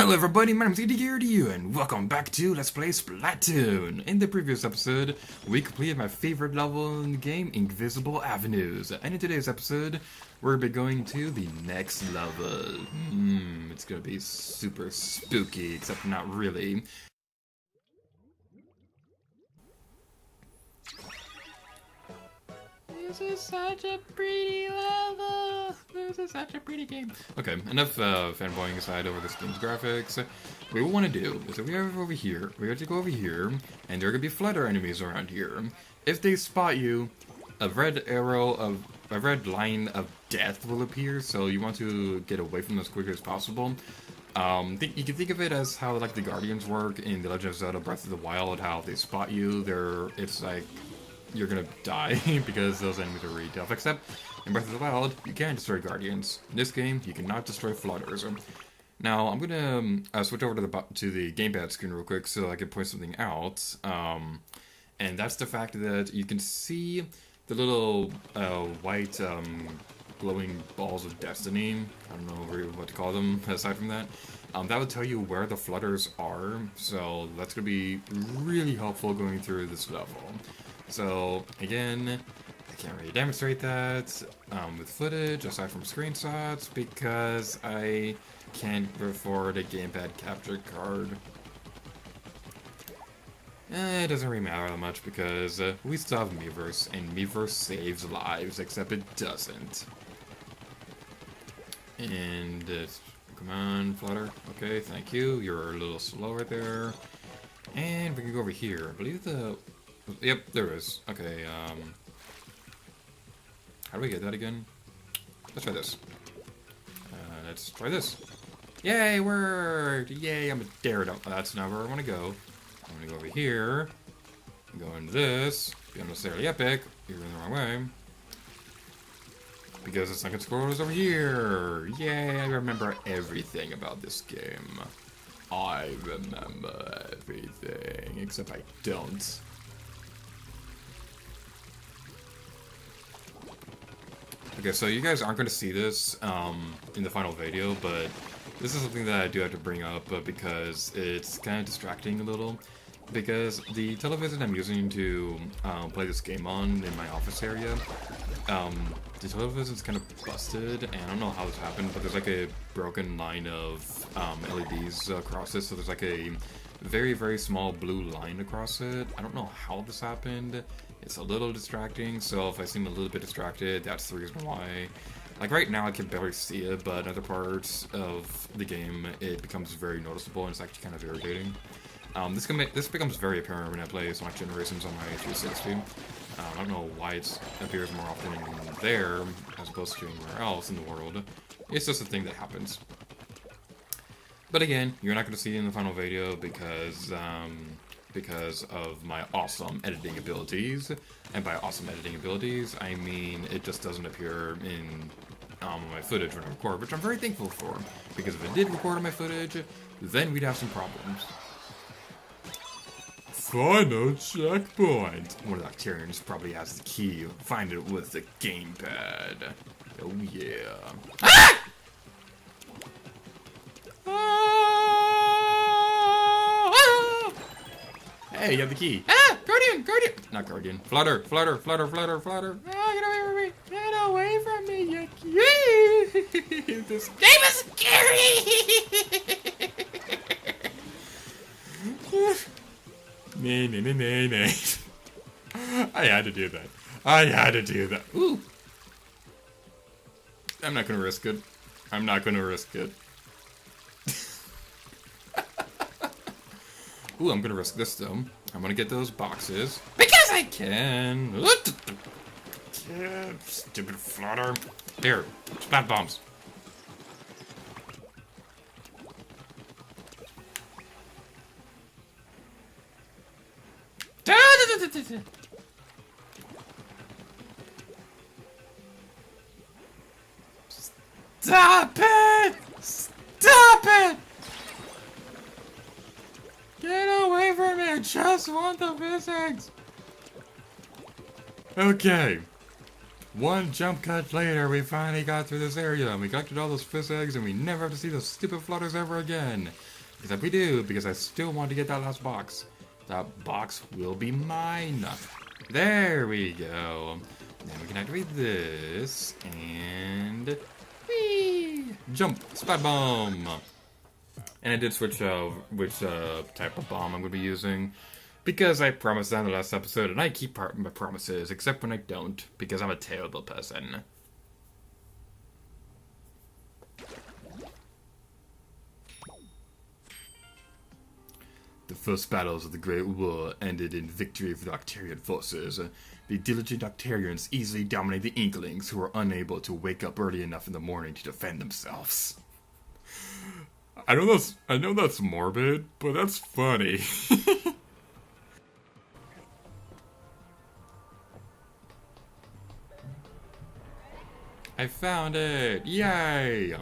Hello everybody, my name is Junkyard and welcome back to Let's Play Splatoon! In the previous episode, we completed my favorite level in the game, Invisible Avenues. And in today's episode, we're going to be going to the next level. It's going to be super spooky, except not really. This is such a pretty level. This is such a pretty game. Okay, enough fanboying aside over this game's graphics. What we want to do is if we have over here, we have to go over here, and there are going to be flutter enemies around here. If they spot you, a red line of death will appear, so you want to get away from them as quickly as possible. You can think of it as how like the Guardians work in The Legend of Zelda Breath of the Wild, how if they spot you, it's like you're gonna die because those enemies are really tough. Except in Breath of the Wild, you can destroy Guardians. In this game, you cannot destroy Flutters. Now, I'm gonna switch over to the gamepad screen real quick so I can point something out. And that's the fact that you can see the little white glowing balls of destiny. I don't know really what to call them aside from that. That would tell you where the Flutters are, so that's gonna be really helpful going through this level. So, again, I can't really demonstrate that with footage, aside from screenshots, because I can't afford a gamepad capture card. It doesn't really matter that much, because we still have Miiverse, and Miiverse saves lives, except it doesn't. And, come on, Flutter. Okay, thank you. You're a little slower there. And we can go over here. I believe Yep, there is. Okay, how do we get that again? Let's try this. Let's try this. Yay, word! Yay, I'm a daredevil. That's not where I want to go. I'm going to go over here. Go into this. Be unnecessarily epic. You're in the wrong way. Because the second scroll is over here. Yay, I remember everything about this game. I remember everything. Except I don't. Okay, so you guys aren't going to see this in the final video, but this is something that I do have to bring up because it's kind of distracting a little. Because the television I'm using to play this game on in my office area, the television's kind of busted, and I don't know how this happened, but there's like a broken line of LEDs across it, so there's like a very, very small blue line across it. I don't know how this happened. It's a little distracting, so if I seem a little bit distracted, that's the reason why. Like right now I can barely see it, but in other parts of the game it becomes very noticeable and it's actually kind of irritating. This becomes very apparent when I play Sonic Generations on my 360. I don't know why it appears more often there as opposed to anywhere else in the world. It's just a thing that happens. But again, you're not going to see it in the final video because of my awesome editing abilities. And by awesome editing abilities, I mean it just doesn't appear in my footage when I record, which I'm very thankful for. Because if it did record on my footage, then we'd have some problems. Final checkpoint! One of the Octarians probably has the key. Find it with the gamepad. Oh yeah. Ah! Hey, you have the key. Ah! Guardian! Guardian! Not Guardian. Flutter! Flutter! Flutter! Flutter! Flutter! Ah, get away from me! Get away from me, you This game is scary! Nay. I had to do that. I had to do that. Ooh! I'm not gonna risk it. I'm not gonna risk it. Ooh, I'm gonna risk this though. I'm gonna get those boxes. Because I can! Stupid Flutter. Here, splat bombs. Stop it! Stop it! Get away from me! I just want the physics! Okay. One jump cut later, we finally got through this area, and we collected all those fish eggs, and we never have to see those stupid flutters ever again. Except we do, because I still want to get that last box. That box will be mine. There we go. Then we can activate this, and... whee! Jump! Splat bomb! And I did switch which type of bomb I'm going to be using. Because I promised that in the last episode, and I keep my promises, except when I don't, because I'm a terrible person. The first battles of the Great War ended in victory for the Octarian forces. The diligent Octarians easily dominate the Inklings, who were unable to wake up early enough in the morning to defend themselves. I know that's morbid, but that's funny. I found it! Yay!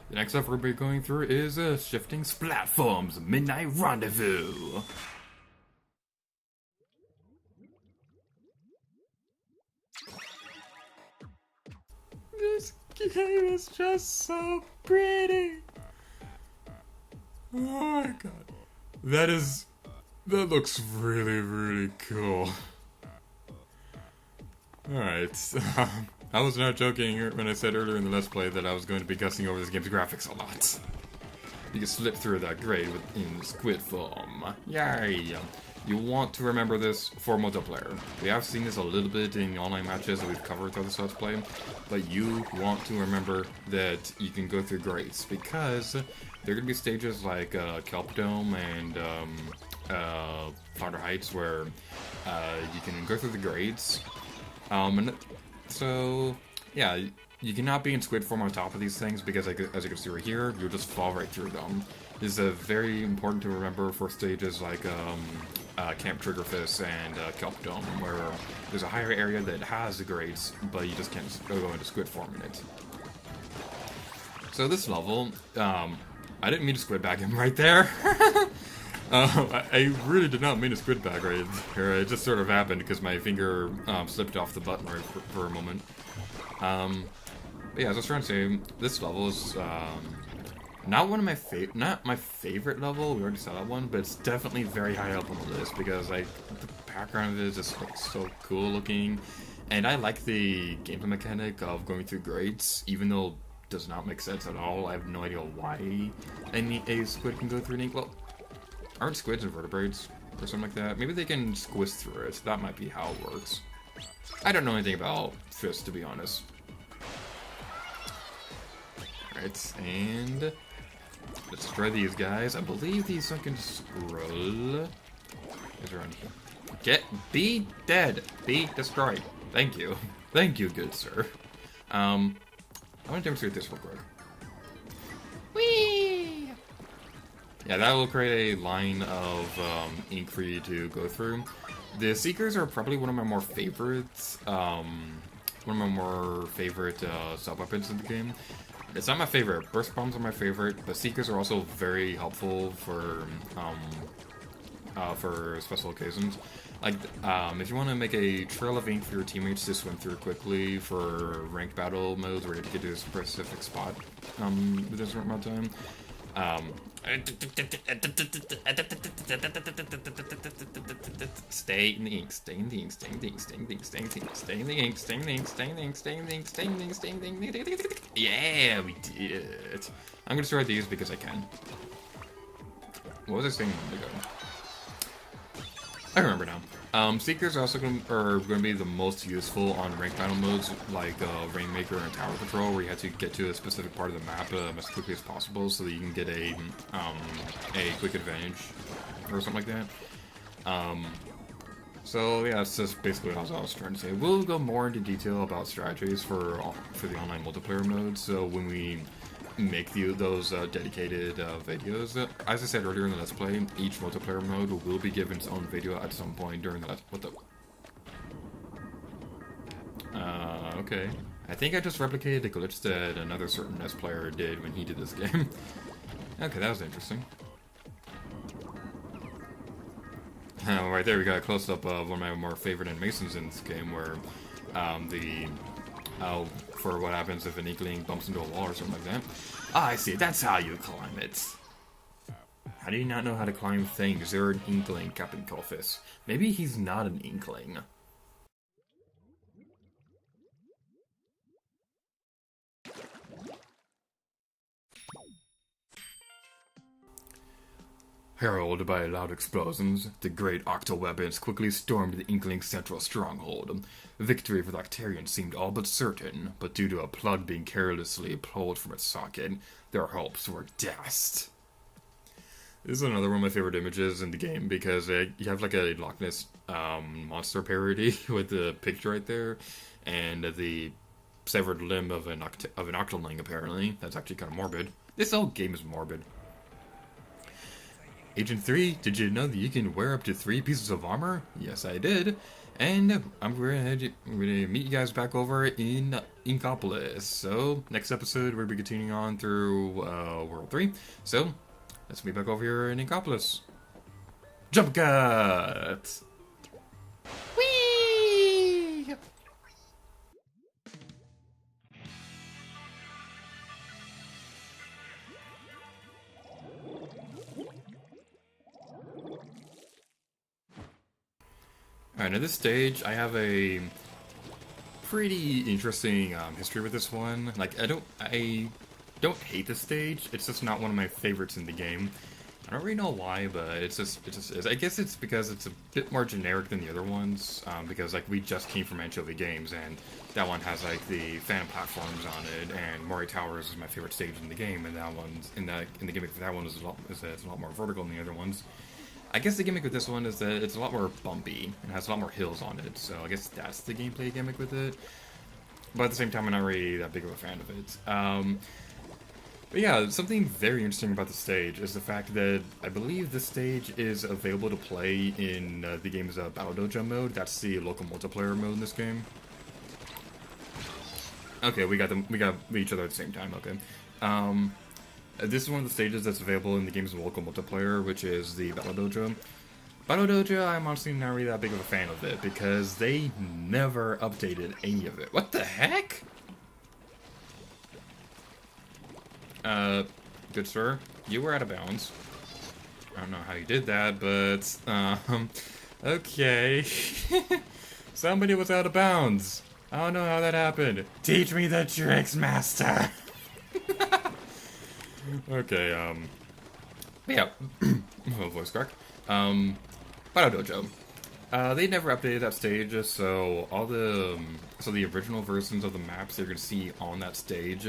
The next stuff we're going to be going through is Shifting Splatforms Midnight Rendezvous. This game is just so pretty! Oh my god. That looks really, really cool. Alright, I was not joking when I said earlier in the Let's Play that I was going to be gushing over this game's graphics a lot. You can slip through that grade in squid form. Yay! You want to remember this for multiplayer. We have seen this a little bit in online matches that we've covered through this Let's Play, but you want to remember that you can go through grades, because there are going to be stages like Kelp Dome and Flounder Heights where you can go through the grades. And so, yeah, you cannot be in squid form on top of these things because, as you can see right here, you'll just fall right through them. This is very important to remember for stages like Camp Triggerfish and Kelp Dome, where there's a higher area that has the grades, but you just can't go into squid form in it. So this level, I didn't mean to squid bag him right there. I really did not mean to squid bag right here. It just sort of happened because my finger slipped off the button right for a moment. But yeah, as I was trying to say, this level is not one of my my favorite level. We already saw that one, but it's definitely very high up on the list because the background of it just looks so cool looking, and I like the gameplay mechanic of going through grades, even though it does not make sense at all. I have no idea why a squid can go through an ink. Well, aren't squids invertebrates or something like that? Maybe they can squish through it. That might be how it works. I don't know anything about fish, to be honest. Alright, and let's try these guys. I believe these sunken scroll is around here. Be dead. Be destroyed. Thank you. Thank you, good sir. I want to demonstrate this real quick. Whee! Yeah, that will create a line of ink for you to go through. The Seekers are probably one of my more favorite, sub-weapons in the game. It's not my favorite. Burst bombs are my favorite, but Seekers are also very helpful for special occasions. Like, if you want to make a trail of ink for your teammates to swim through quickly for ranked battle modes where you have to get to a specific spot within a certain amount of time. Stay in the ink, stay in the ink, stay in the ink, stay in the ink, stay in the ink, stay in the ink, stay in the ink, stay in the ink, stay in the ink, stay in the ink, stay in the ink, stay in the ink. Yeah, we did it. I'm gonna start these because I can. What was I saying a minute ago? I remember now. Seekers are also going to be the most useful on ranked battle modes like Rainmaker and Tower Patrol, where you have to get to a specific part of the map as quickly as possible so that you can get a quick advantage or something like that. So yeah, that's just basically what I was trying to say. We'll go more into detail about strategies for the online multiplayer mode. So when we make those dedicated videos. As I said earlier in the Let's Play, each multiplayer mode will be given its own video at some point during the okay. I think I just replicated a glitch that another certain Let's player did when he did this game. Okay, that was interesting. Right there we got a close-up of one of my more favorite animations in this game where the for what happens if an Inkling bumps into a wall or something like that. Ah, I see. That's how you climb it. How do you not know how to climb things? You're an Inkling, Captain Colfis. Maybe he's not an Inkling. Heralded by loud explosions, the great octo-weapons quickly stormed the Inkling's central stronghold. Victory for the Octarians seemed all but certain, but due to a plug being carelessly pulled from its socket, their hopes were dashed. This is another one of my favorite images in the game because you have like a Loch Ness monster parody with the picture right there, and the severed limb of an octoling apparently. That's actually kind of morbid. This whole game is morbid. Agent 3, did you know that you can wear up to 3 pieces of armor? Yes, I did. And I'm going to meet you guys back over in Inkopolis. So, next episode, we'll be continuing on through World 3. So, let's meet back over here in Inkopolis. Jump cut! Whee! Alright, at this stage, I have a pretty interesting history with this one. Like, I don't hate this stage. It's just not one of my favorites in the game. I don't really know why, but it just is. I guess it's because it's a bit more generic than the other ones. Because like we just came from Anchovy Games, and that one has like the Phantom platforms on it, and Mori Towers is my favorite stage in the game, and that one's in the gimmick for that one is that it's a lot more vertical than the other ones. I guess the gimmick with this one is that it's a lot more bumpy and has a lot more hills on it, so I guess that's the gameplay gimmick with it. But at the same time, I'm not really that big of a fan of it. But yeah, something very interesting about the stage is the fact that I believe this stage is available to play in the game's Battle Dojo mode. That's the local multiplayer mode in this game. Okay, we got each other at the same time. Okay. This is one of the stages that's available in the game's local multiplayer, which is the Battle Dojo. Battle Dojo, I'm honestly not really that big of a fan of it, because they never updated any of it. What the heck? Good sir, you were out of bounds. I don't know how you did that, but, okay. Somebody was out of bounds. I don't know how that happened. Teach me the tricks, master! Okay, yeah, voice crack. Battle Dojo. They never updated that stage, so all the original versions of the maps you're gonna see on that stage,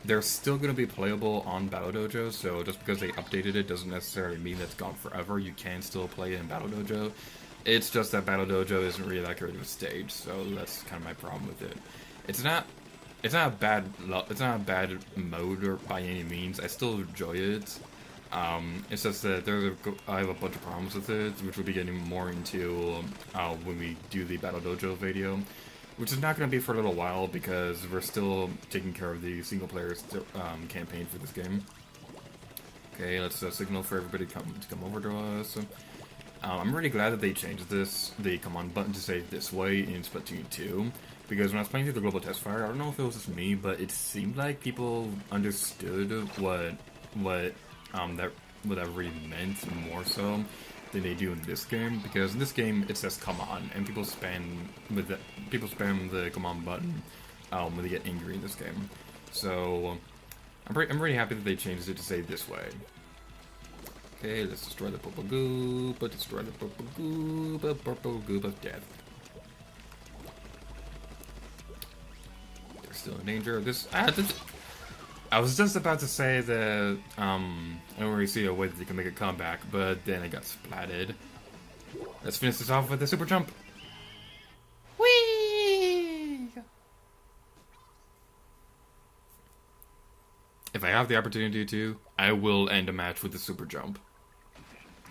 they're still gonna be playable on Battle Dojo. So just because they updated it doesn't necessarily mean that it's gone forever. You can still play it in Battle Dojo. It's just that Battle Dojo isn't really that great of a stage, so that's kind of my problem with it. It's not a bad mode or by any means. I still enjoy it. It's just that I have a bunch of problems with it, which we'll be getting more into when we do the Battle Dojo video, which is not going to be for a little while because we're still taking care of the single player campaign for this game. Okay, let's signal for everybody to come over to us. I'm really glad that they changed the command button to say this way in Splatoon 2. Because when I was playing through the global test fire, I don't know if it was just me, but it seemed like people understood what that really meant more so than they do in this game. Because in this game, it says "come on," and people spam the command button when they get angry in this game. So I'm really happy that they changed it to say this way. Okay, let's destroy the purple goop. Destroy the purple goop of death. Still in danger of this. I was just about to say that I don't really see a way that they can make a comeback, but then I got splatted. Let's finish this off with a super jump. Whee! If I have the opportunity to, I will end a match with a super jump.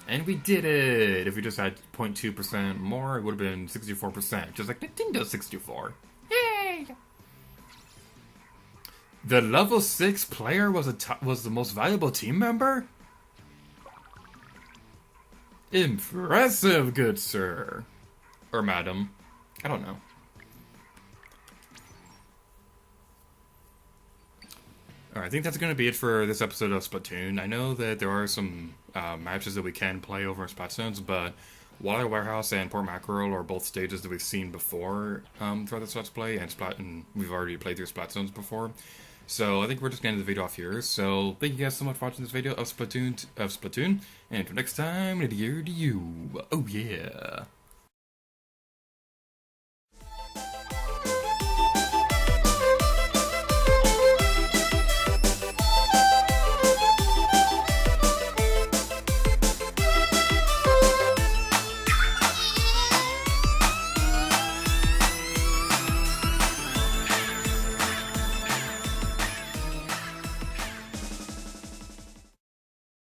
And we did it! If we just had 0.2% more, it would have been 64%, just like Nintendo 64. Yay! The level 6 player was the most valuable team member? Impressive, good sir. Or madam. I don't know. Alright, I think that's going to be it for this episode of Splatoon. I know that there are some matches that we can play over in Splatstones, but Water Warehouse and Port Mackerel are both stages that we've seen before throughout this Let's Play, and we've already played through Splatstones before. So I think we're just going to end the video off here. So thank you guys so much for watching this video of Splatoon, and until next time, adhere to you. Oh yeah.